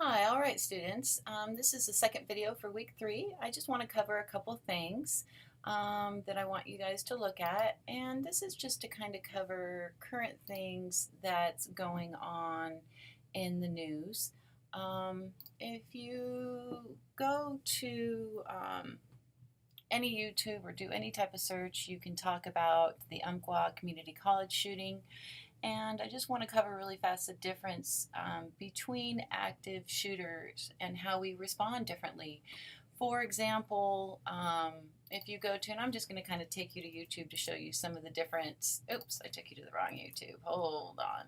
Hi, all right, students. This is the second video for week 3. I just want to cover a couple things that I want you guys to look at, and this is just to kind of cover current things that's going on in the news. If you go to any YouTube or do any type of search, you can talk about the umqua community college shooting. And I just want to cover really fast the difference between active shooters and how we respond differently. For example, if you go to, and I'm just going to kind of take you to YouTube to show you some of the different, oops, I took you to the wrong YouTube, hold on,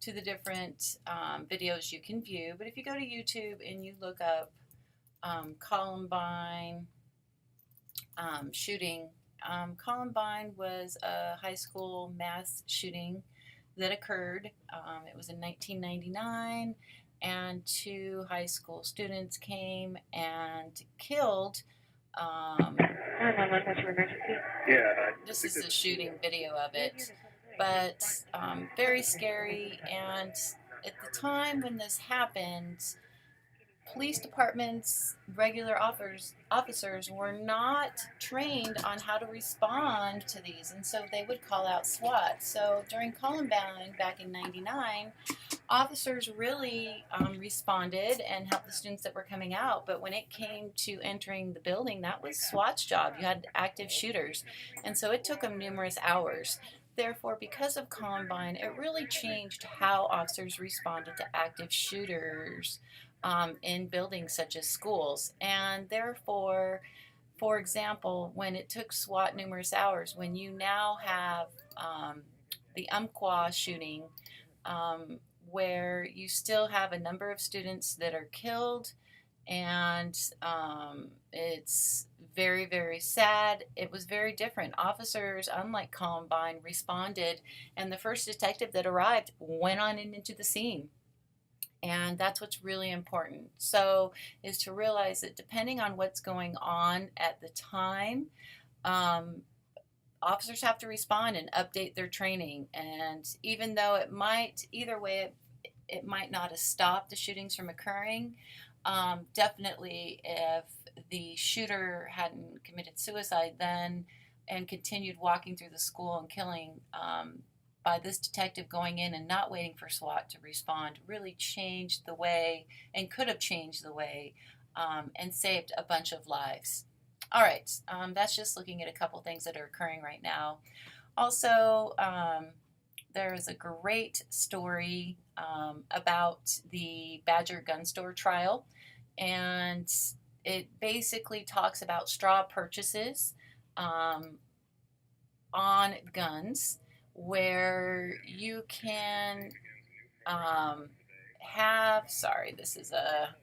to the different videos you can view. But if you go to YouTube and you look up Columbine shooting, Columbine was a high school mass shooting that occurred. It was in 1999, and 2 high school students came and killed. This is a shooting video of it, but very scary. And at the time when this happened, police departments, regular officers were not trained on how to respond to these, and so they would call out SWAT. So during Columbine back in '99, officers really responded and helped the students that were coming out, but when it came to entering the building, that was SWAT's job. You had active shooters, and so it took them numerous hours. Therefore, because of Columbine, it really changed how officers responded to active shooters in buildings such as schools. And therefore, for example, when it took SWAT numerous hours, when you now have the umqua shooting, where you still have a number of students that are killed, and it's very, very sad. It was very different. Officers, unlike Columbine, responded, and the first detective that arrived went on into the scene. And that's what's really important. So, is to realize that depending on what's going on at the time, officers have to respond and update their training. And even though it might, either way, it might not have stopped the shootings from occurring, definitely if the shooter hadn't committed suicide then and continued walking through the school and killing, by this detective going in and not waiting for SWAT to respond really changed the way, and could have changed the way, and saved a bunch of lives. All right, that's just looking at a couple things that are occurring right now. Also, there is a great story about the Badger gun store trial, and it basically talks about straw purchases on guns, where you can have, sorry, this is a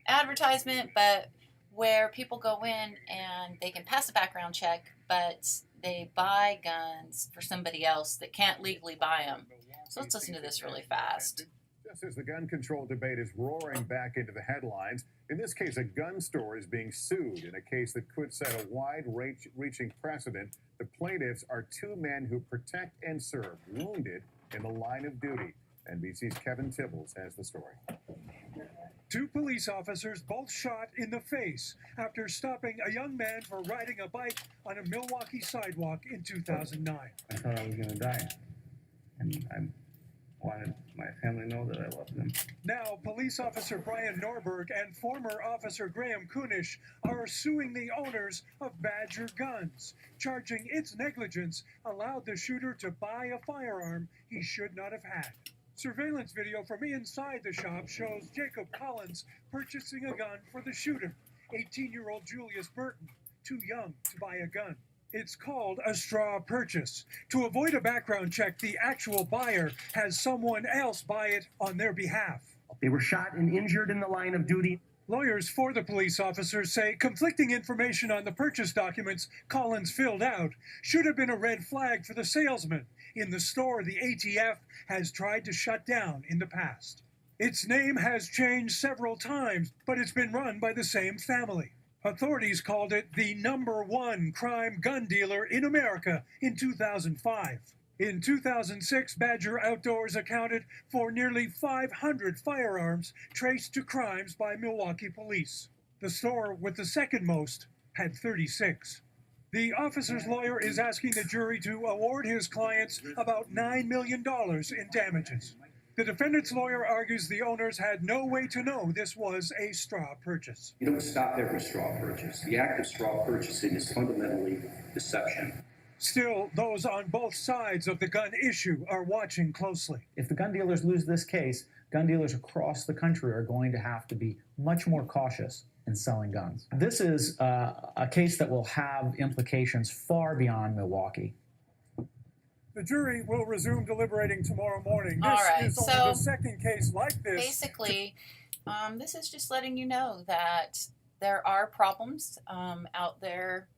advertisement, but where people go in and they can pass a background check, but they buy guns for somebody else that can't legally buy them. So let's listen to this really fast. Just as the gun control debate is roaring back into the headlines, in this case, a gun store is being sued in a case that could set a wide-reaching precedent. The plaintiffs are 2 men who protect and serve wounded in the line of duty. NBC's Kevin Tibbles has the story. 2 police officers both shot in the face after stopping a young man for riding a bike on a Milwaukee sidewalk in 2009. I thought I was going to die, and I wanted my family to know that I loved them. Now, police officer Brian Norberg and former officer Graham Kunish are suing the owners of Badger Guns, charging its negligence allowed the shooter to buy a firearm he should not have had. Surveillance video from inside the shop shows Jacob Collins purchasing a gun for the shooter, 18-year-old Julius Burton, too young to buy a gun. It's called a straw purchase. To avoid a background check, the actual buyer has someone else buy it on their behalf. They were shot and injured in the line of duty. Lawyers for the police officers say conflicting information on the purchase documents Collins filled out should have been a red flag for the salesman. In the store the ATF has tried to shut down in the past. Its name has changed several times, but it's been run by the same family. Authorities called it the #1 crime gun dealer in America in 2005. In 2006, Badger Outdoors accounted for nearly 500 firearms traced to crimes by Milwaukee police. The store with the second most had 36. The officer's lawyer is asking the jury to award his clients about $9 million in damages. The defendant's lawyer argues the owners had no way to know this was a straw purchase. You don't stop every straw purchase. The act of straw purchasing is fundamentally deception. Still, those on both sides of the gun issue are watching closely. If the gun dealers lose this case, gun dealers across the country are going to have to be much more cautious in selling guns. This is a case that will have implications far beyond Milwaukee. The jury will resume deliberating tomorrow morning. All right, This is only the second case like this. Basically, this is just letting you know that there are problems out there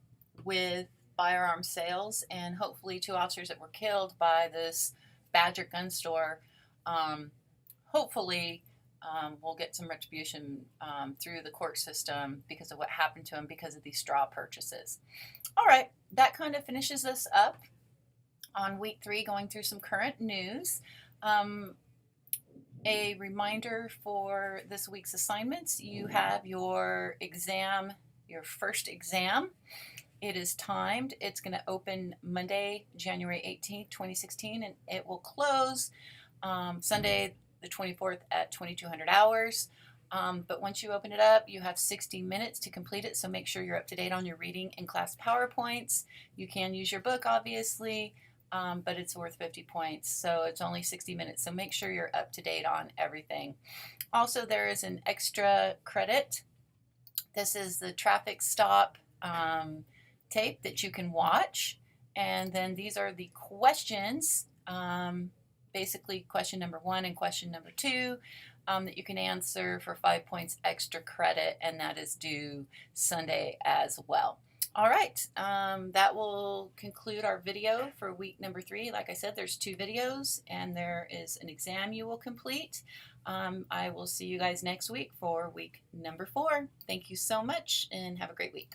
with firearm sales, and hopefully 2 officers that were killed by this Badger gun store, hopefully we'll get some retribution through the court system because of what happened to them because of these straw purchases. All right, that kind of finishes us up on week 3, going through some current news. A reminder for this week's assignments: you have your exam, your first exam. It is timed. It's going to open Monday, January 18th, 2016, and it will close Sunday, the 24th at 2200 hours. But once you open it up, you have 60 minutes to complete it, so make sure you're up to date on your reading and class PowerPoints. You can use your book, obviously, but it's worth 50 points, so it's only 60 minutes, so make sure you're up to date on everything. Also, there is an extra credit. This is the traffic stop tape that you can watch, and then these are the questions, basically question number 1 and question number 2, that you can answer for 5 points extra credit, and that is due Sunday as well. All right, that will conclude our video for week number 3. Like I said, there's 2 videos, and there is an exam you will complete. I will see you guys next week for week number 4. Thank you so much, and have a great week.